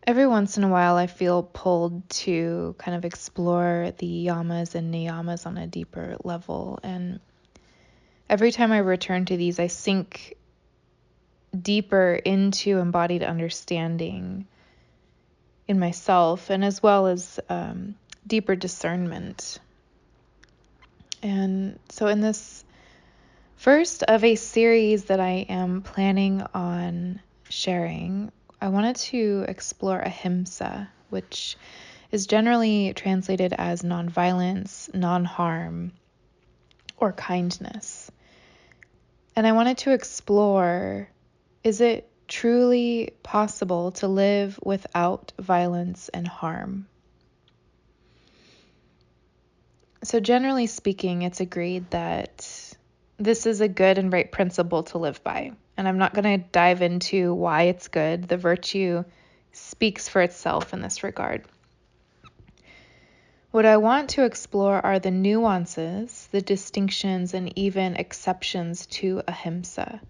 Every once in a while, I feel pulled to kind of explore the Yamas and Niyamas on a deeper level. And every time I return to these, I sink deeper into embodied understanding in myself, and as well as deeper discernment. And so, in this first of a series that I am planning on sharing, I wanted to explore Ahimsa, which is generally translated as nonviolence, non-harm, or kindness. And I wanted to explore, is it truly possible to live without violence and harm? So generally speaking, it's agreed that this is a good and right principle to live by. And I'm not going to dive into why it's good. The virtue speaks for itself in this regard. What I want to explore are the nuances, the distinctions, and even exceptions to ahimsa,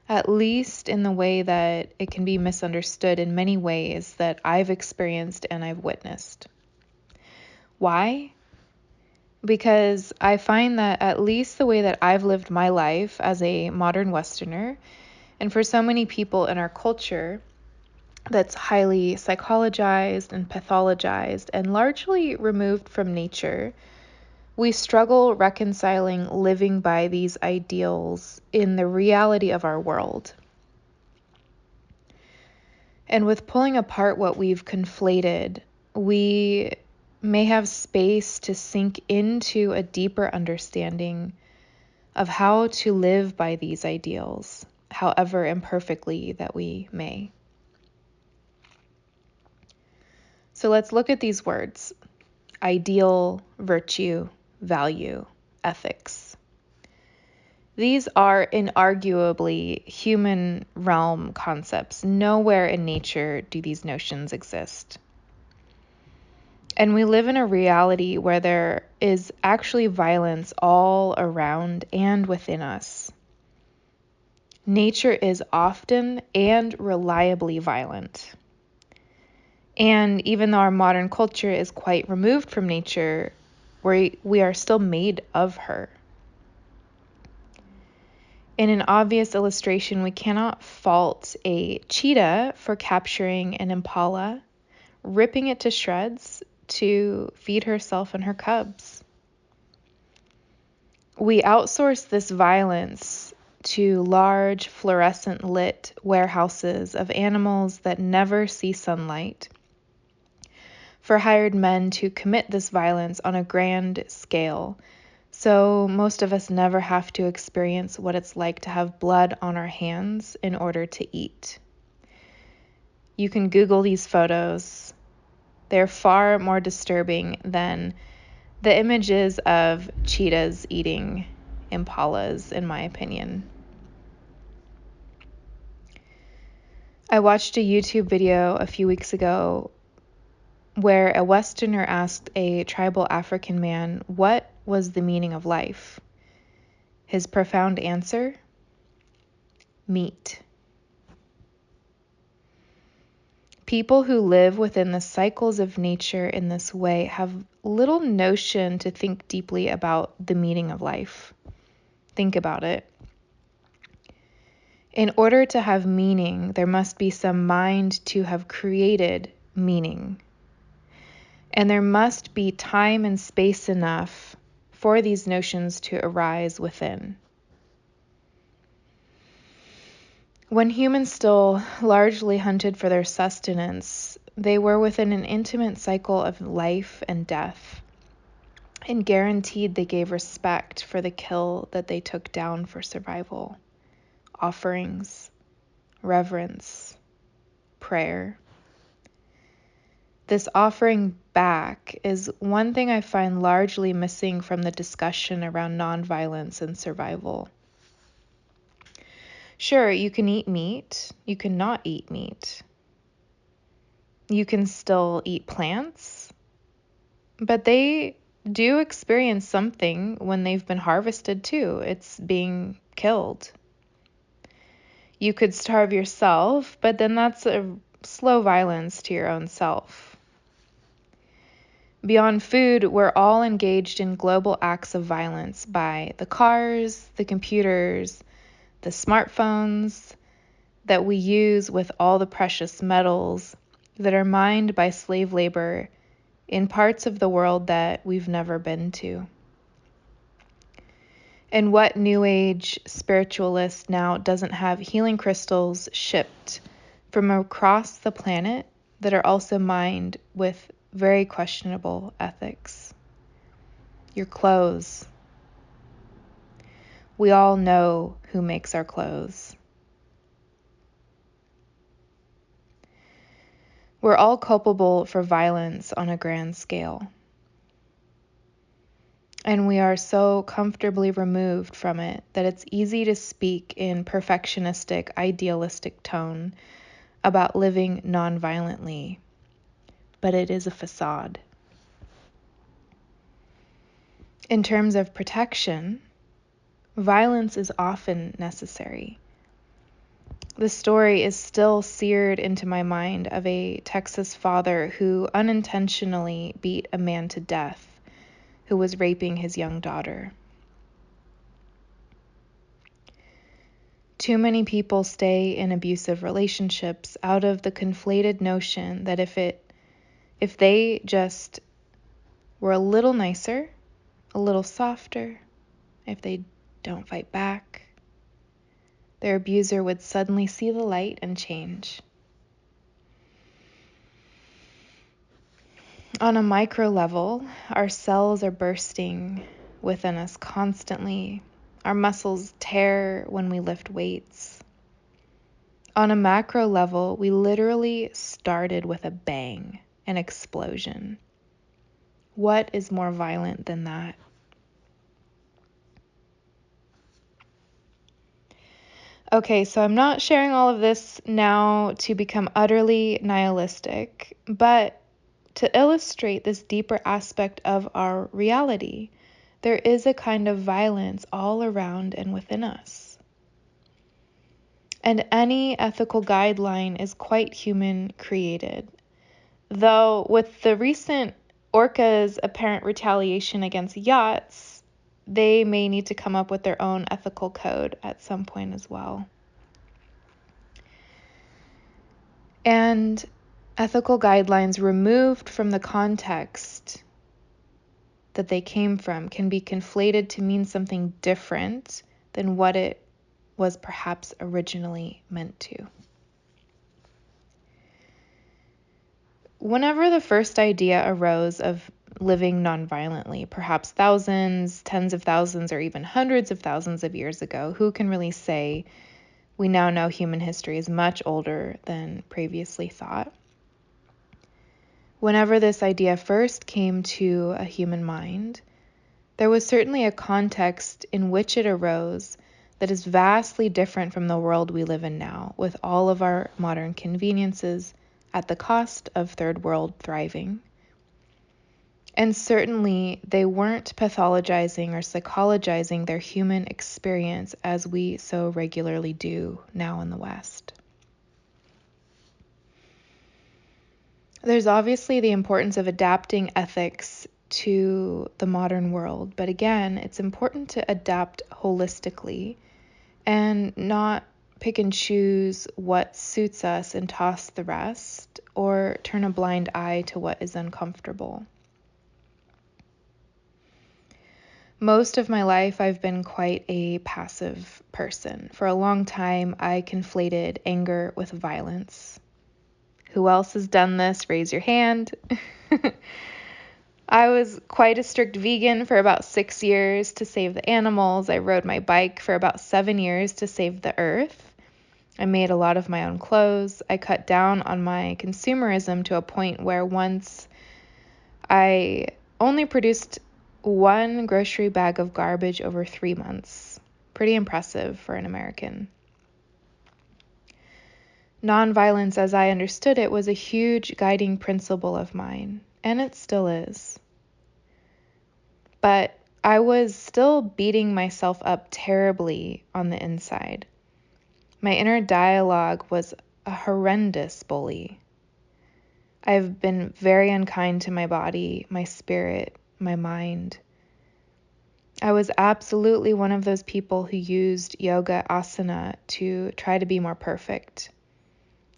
at least in the way that it can be misunderstood in many ways that I've experienced and I've witnessed. Why? Because I find that at least the way that I've lived my life as a modern Westerner, and for so many people in our culture that's highly psychologized and pathologized and largely removed from nature, we struggle reconciling living by these ideals in the reality of our world. And with pulling apart what we've conflated, we may have space to sink into a deeper understanding of how to live by these ideals, however imperfectly that we may. So let's look at these words: ideal, virtue, value, ethics. These are inarguably human realm concepts. Nowhere in nature do these notions exist. And we live in a reality where there is actually violence all around and within us. Nature is often and reliably violent. And even though our modern culture is quite removed from nature, we are still made of her. In an obvious illustration, we cannot fault a cheetah for capturing an impala, ripping it to shreds to feed herself and her cubs. We outsource this violence to large, fluorescent lit warehouses of animals that never see sunlight, for hired men to commit this violence on a grand scale. So most of us never have to experience what it's like to have blood on our hands in order to eat. You can Google these photos. They're far more disturbing than the images of cheetahs eating impalas, in my opinion. I watched a YouTube video a few weeks ago where a Westerner asked a tribal African man what was the meaning of life. His profound answer: meat. People who live within the cycles of nature in this way have little notion to think deeply about the meaning of life. Think about it. In order to have meaning, there must be some mind to have created meaning. And there must be time and space enough for these notions to arise within. When humans still largely hunted for their sustenance, they were within an intimate cycle of life and death, and guaranteed they gave respect for the kill that they took down for survival. Offerings, reverence, prayer. This offering back is one thing I find largely missing from the discussion around nonviolence and survival. Sure, you can eat meat, you can not eat meat. You can still eat plants, but they do experience something when they've been harvested too. It's being killed. You could starve yourself, but then that's a slow violence to your own self. Beyond food, we're all engaged in global acts of violence by the cars, the computers, the smartphones that we use with all the precious metals that are mined by slave labor in parts of the world that we've never been to. And what New Age spiritualist now doesn't have healing crystals shipped from across the planet that are also mined with very questionable ethics? Your clothes. We all know who makes our clothes. We're all culpable for violence on a grand scale. And we are so comfortably removed from it that it's easy to speak in perfectionistic, idealistic tone about living non-violently. But it is a facade. In terms of protection, violence is often necessary. The story is still seared into my mind of a Texas father who unintentionally beat a man to death who was raping his young daughter. Too many people stay in abusive relationships out of the conflated notion that if they just were a little nicer, a little softer, if they don't fight back, their abuser would suddenly see the light and change. On a micro level, our cells are bursting within us constantly. Our muscles tear when we lift weights. On a macro level, we literally started with a bang, an explosion. What is more violent than that? Okay, so I'm not sharing all of this now to become utterly nihilistic, but to illustrate this deeper aspect of our reality. There is a kind of violence all around and within us. And any ethical guideline is quite human created. Though with the recent orcas' apparent retaliation against yachts, they may need to come up with their own ethical code at some point as well. And ethical guidelines removed from the context that they came from can be conflated to mean something different than what it was perhaps originally meant to. Whenever the first idea arose of living nonviolently, perhaps thousands, tens of thousands, or even hundreds of thousands of years ago, who can really say? We now know human history is much older than previously thought. Whenever this idea first came to a human mind, there was certainly a context in which it arose that is vastly different from the world we live in now, with all of our modern conveniences at the cost of third world thriving. And certainly they weren't pathologizing or psychologizing their human experience as we so regularly do now in the West. There's obviously the importance of adapting ethics to the modern world, but again, it's important to adapt holistically and not pick and choose what suits us and toss the rest, or turn a blind eye to what is uncomfortable. Most of my life, I've been quite a passive person. For a long time, I conflated anger with violence. Who else has done this? Raise your hand. I was quite a strict vegan for about 6 years to save the animals. I rode my bike for about 7 years to save the earth. I made a lot of my own clothes. I cut down on my consumerism to a point where once I only produced one grocery bag of garbage over 3 months. Pretty impressive for an American. Nonviolence, as I understood it, was a huge guiding principle of mine, and it still is. But I was still beating myself up terribly on the inside. My inner dialogue was a horrendous bully. I've been very unkind to my body, my spirit, my mind. I was absolutely one of those people who used yoga asana to try to be more perfect.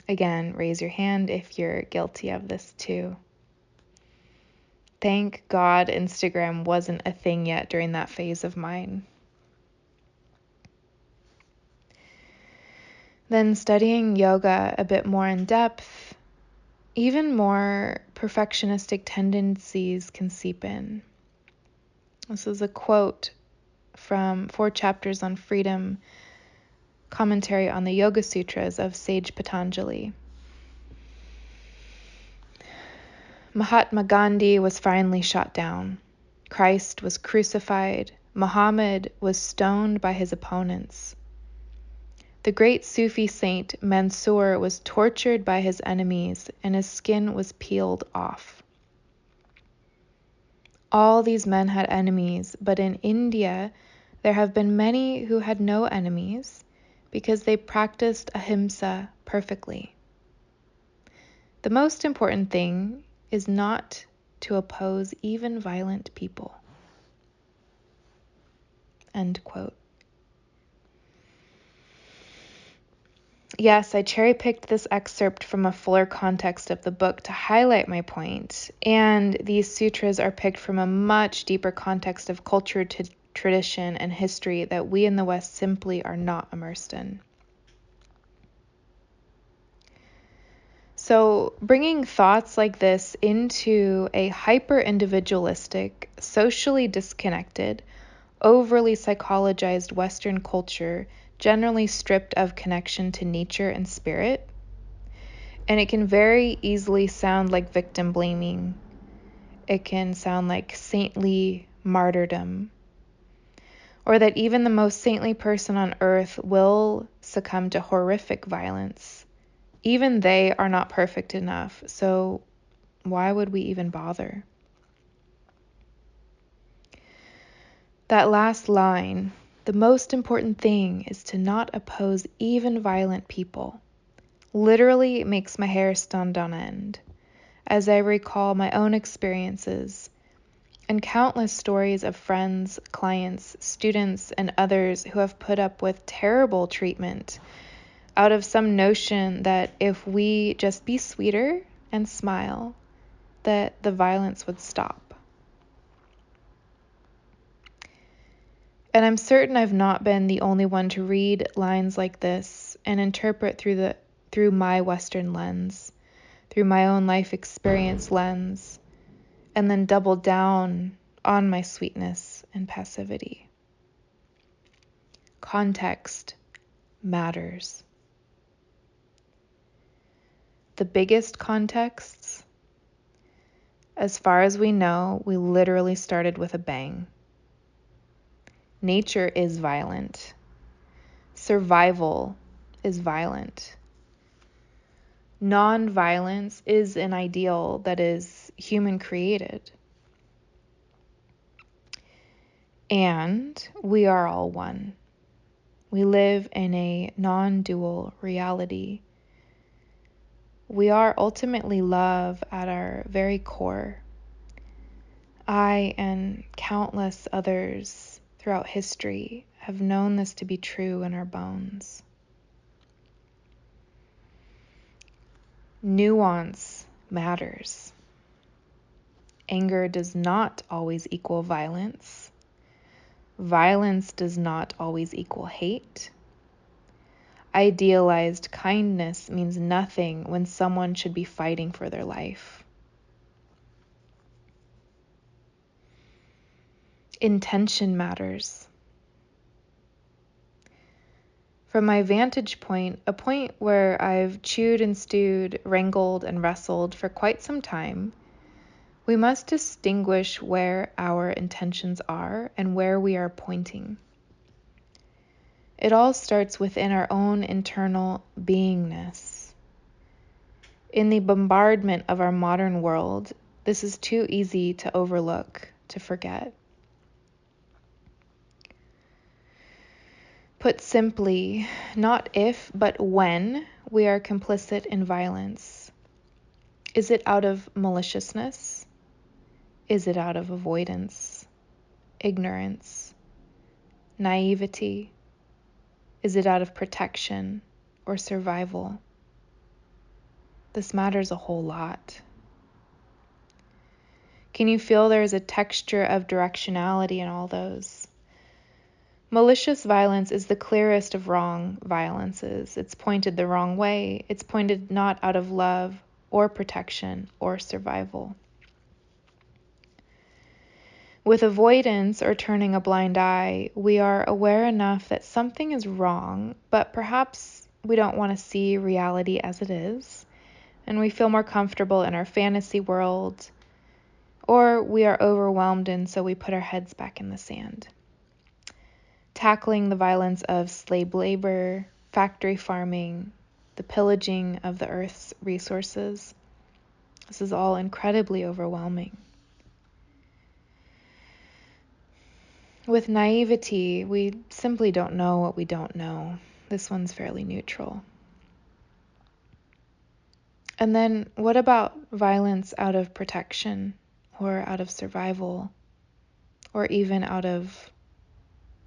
Again, raise your hand if you're guilty of this too. Thank God Instagram wasn't a thing yet during that phase of mine. Then studying yoga a bit more in depth, even more perfectionistic tendencies can seep in. This is a quote from 4 Chapters on Freedom, commentary on the Yoga Sutras of Sage Patanjali. Mahatma Gandhi was finally shot down. Christ was crucified. Muhammad was stoned by his opponents. The great Sufi saint Mansour was tortured by his enemies, and his skin was peeled off. All these men had enemies, but in India, there have been many who had no enemies because they practiced Ahimsa perfectly. The most important thing is not to oppose even violent people. End quote. Yes, I cherry-picked this excerpt from a fuller context of the book to highlight my point, and these sutras are picked from a much deeper context of culture, tradition, and history that we in the West simply are not immersed in. So, bringing thoughts like this into a hyper-individualistic, socially disconnected, overly psychologized Western culture, generally stripped of connection to nature and spirit, and it can very easily sound like victim blaming. It can sound like saintly martyrdom, or that even the most saintly person on earth will succumb to horrific violence. Even they are not perfect enough, so why would we even bother? That last line, the most important thing is to not oppose even violent people, literally makes my hair stand on end as I recall my own experiences and countless stories of friends, clients, students, and others who have put up with terrible treatment out of some notion that if we just be sweeter and smile, that the violence would stop. And I'm certain I've not been the only one to read lines like this and interpret through my Western lens, through my own life experience lens, and then double down on my sweetness and passivity. Context matters. The biggest contexts, as far as we know, we literally started with a bang. Nature is violent. Survival is violent. Non-violence is an ideal that is human created. And we are all one. We live in a non-dual reality. We are ultimately love at our very core. I and countless others throughout history have known this to be true in our bones. Nuance matters. Anger does not always equal violence. Violence does not always equal hate. Idealized kindness means nothing when someone should be fighting for their life. Intention matters. From my vantage point, a point where I've chewed and stewed, wrangled and wrestled for quite some time, we must distinguish where our intentions are and where we are pointing. It all starts within our own internal beingness. In the bombardment of our modern world, this is too easy to overlook, to forget. Put simply, not if, but when we are complicit in violence. Is it out of maliciousness? Is it out of avoidance, ignorance, naivety? Is it out of protection or survival? This matters a whole lot. Can you feel there is a texture of directionality in all those? Malicious violence is the clearest of wrong violences. It's pointed the wrong way. It's pointed not out of love or protection or survival. With avoidance or turning a blind eye, we are aware enough that something is wrong, but perhaps we don't want to see reality as it is, and we feel more comfortable in our fantasy world, or we are overwhelmed and so we put our heads back in the sand. Tackling the violence of slave labor, factory farming, the pillaging of the earth's resources, this is all incredibly overwhelming. With naivety, we simply don't know what we don't know. This one's fairly neutral. And then what about violence out of protection or out of survival or even out of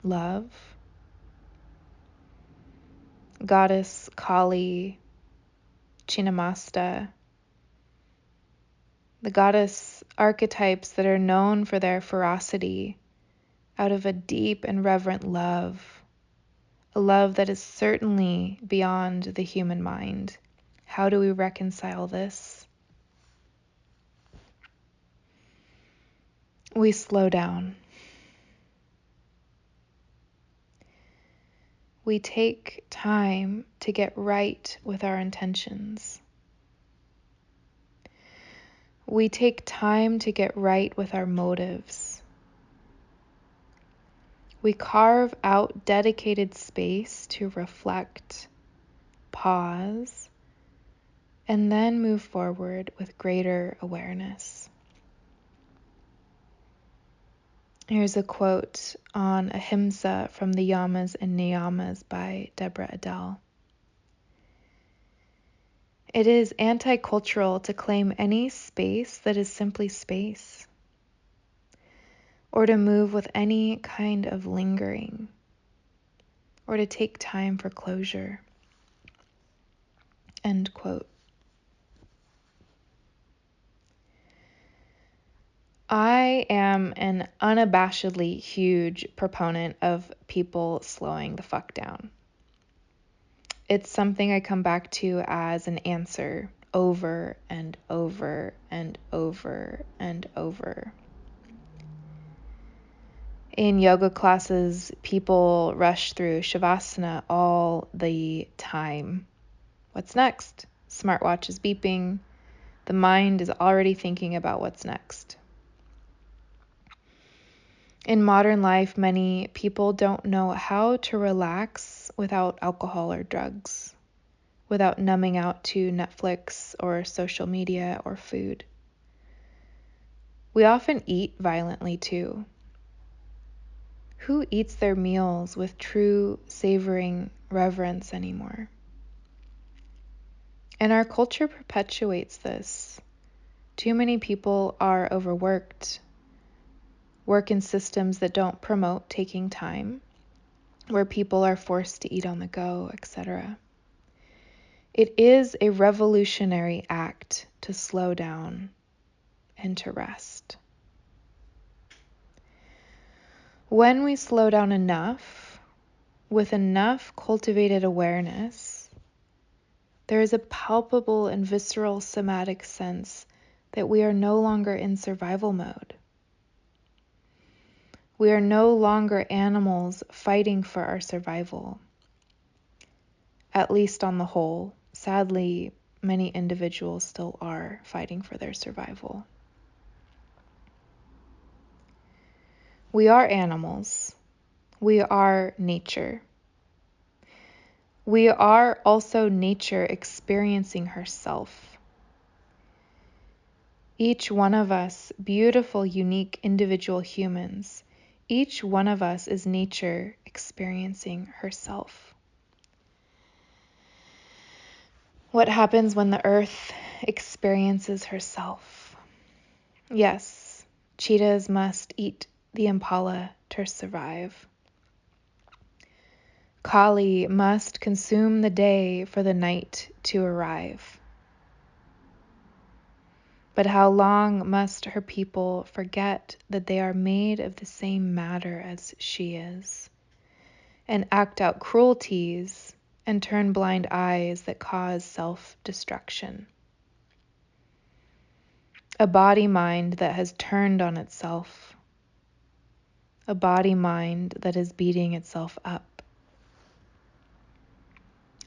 love? Goddess Kali, Chinnamasta, the goddess archetypes that are known for their ferocity out of a deep and reverent love, a love that is certainly beyond the human mind. How do we reconcile this? We slow down. We take time to get right with our intentions. We take time to get right with our motives. We carve out dedicated space to reflect, pause, and then move forward with greater awareness. Here's a quote on Ahimsa from the Yamas and Niyamas by Deborah Adele. It is anti-cultural to claim any space that is simply space, or to move with any kind of lingering, or to take time for closure. End quote. I am an unabashedly huge proponent of people slowing the fuck down. It's something I come back to as an answer over and over and over and over. In yoga classes, people rush through Shavasana all the time. What's next? Smartwatch is beeping. The mind is already thinking about what's next. In modern life, many people don't know how to relax without alcohol or drugs, without numbing out to Netflix or social media or food. We often eat violently too. Who eats their meals with true savoring reverence anymore? And our culture perpetuates this. Too many people are overworked, work in systems that don't promote taking time, where people are forced to eat on the go, etc. It is a revolutionary act to slow down and to rest. When we slow down enough, with enough cultivated awareness, there is a palpable and visceral somatic sense that we are no longer in survival mode. We are no longer animals fighting for our survival. At least on the whole, sadly, many individuals still are fighting for their survival. We are animals. We are nature. We are also nature experiencing herself. Each one of us, beautiful, unique, individual humans, Each one of us is nature experiencing herself. What happens when the earth experiences herself? Yes, cheetahs must eat the impala to survive. Kali must consume the day for the night to arrive. But how long must her people forget that they are made of the same matter as she is, and act out cruelties and turn blind eyes that cause self-destruction? A body-mind that has turned on itself. A body-mind that is beating itself up.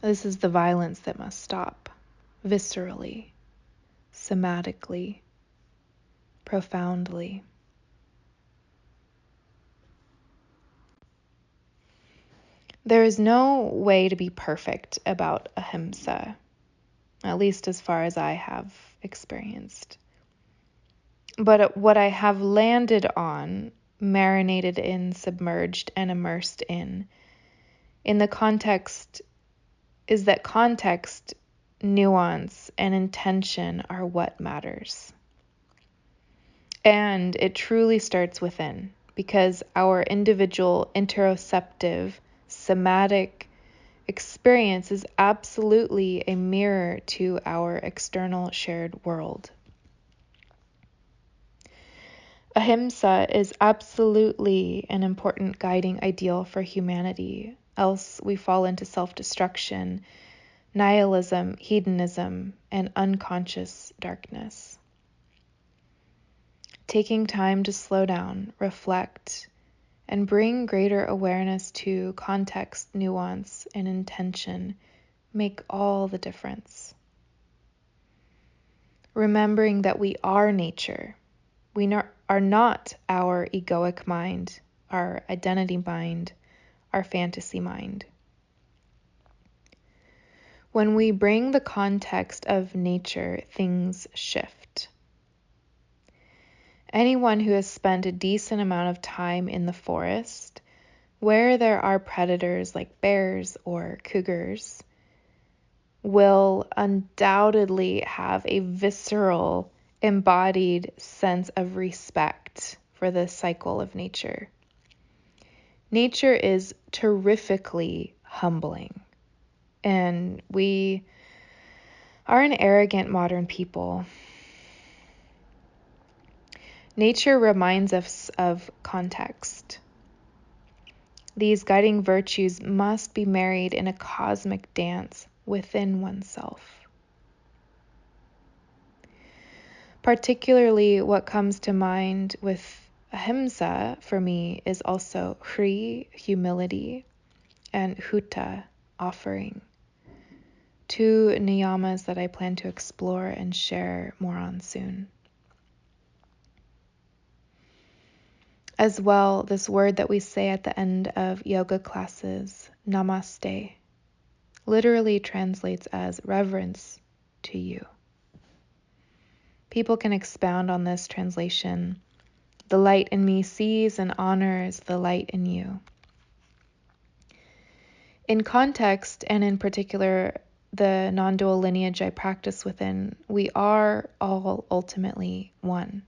This is the violence that must stop, viscerally, somatically, profoundly. There is no way to be perfect about Ahimsa, at least as far as I have experienced. But what I have landed on, marinated in, submerged, and immersed in the context, is that context, nuance, and intention are what matters. And it truly starts within, because our individual interoceptive, somatic experience is absolutely a mirror to our external shared world. Ahimsa is absolutely an important guiding ideal for humanity, else we fall into self-destruction, nihilism, hedonism, and unconscious darkness. Taking time to slow down, reflect, and bring greater awareness to context, nuance, and intention make all the difference. Remembering that we are nature. We are not our egoic mind, our identity mind, our fantasy mind. When we bring the context of nature, things shift. Anyone who has spent a decent amount of time in the forest, where there are predators like bears or cougars, will undoubtedly have a visceral, embodied sense of respect for the cycle of nature. Nature is terrifically humbling, and we are an arrogant modern people. Nature reminds us of context. These guiding virtues must be married in a cosmic dance within oneself. Particularly, what comes to mind with Ahimsa for me is also Hri, humility, and Hutta, offering. Two niyamas that I plan to explore and share more on soon. As well, this word that we say at the end of yoga classes, namaste, literally translates as reverence to you. People can expound on this translation. The light in me sees and honors the light in you. In context, and in particular, the non-dual lineage I practice within, we are all ultimately one.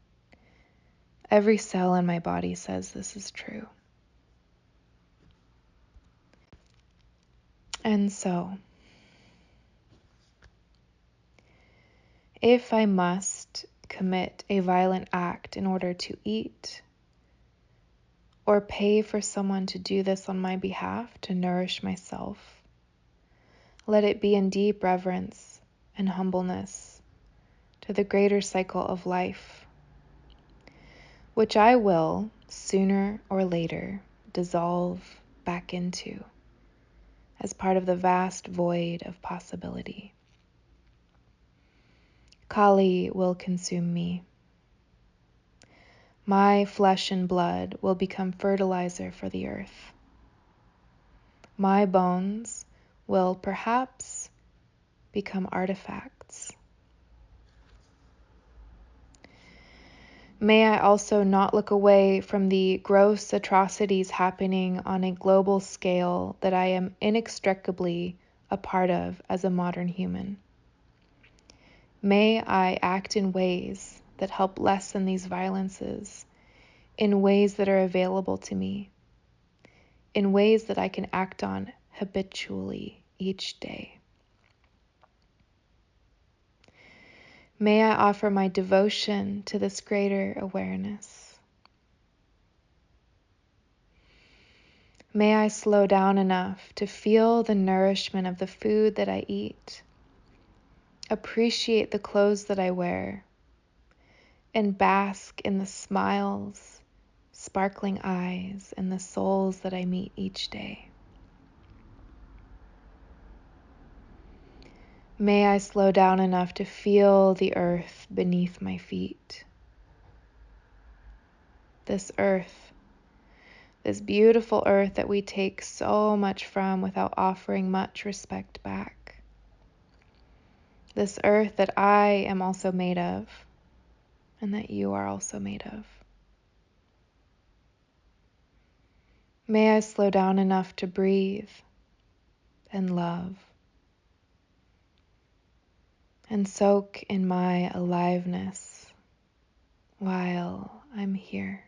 Every cell in my body says this is true. And so, if I must commit a violent act in order to eat, or pay for someone to do this on my behalf to nourish myself, let it be in deep reverence and humbleness to the greater cycle of life, which I will, sooner or later, dissolve back into as part of the vast void of possibility. Kali will consume me. My flesh and blood will become fertilizer for the earth. My bones will perhaps become artifacts. May I also not look away from the gross atrocities happening on a global scale that I am inextricably a part of as a modern human. May I act in ways that help lessen these violences, in ways that are available to me, in ways that I can act on habitually each day. May I offer my devotion to this greater awareness. May I slow down enough to feel the nourishment of the food that I eat, appreciate the clothes that I wear, and bask in the smiles, sparkling eyes, and the souls that I meet each day. May I slow down enough to feel the earth beneath my feet. This earth, this beautiful earth that we take so much from without offering much respect back. This earth that I am also made of, and that you are also made of. May I slow down enough to breathe and love and soak in my aliveness while I'm here.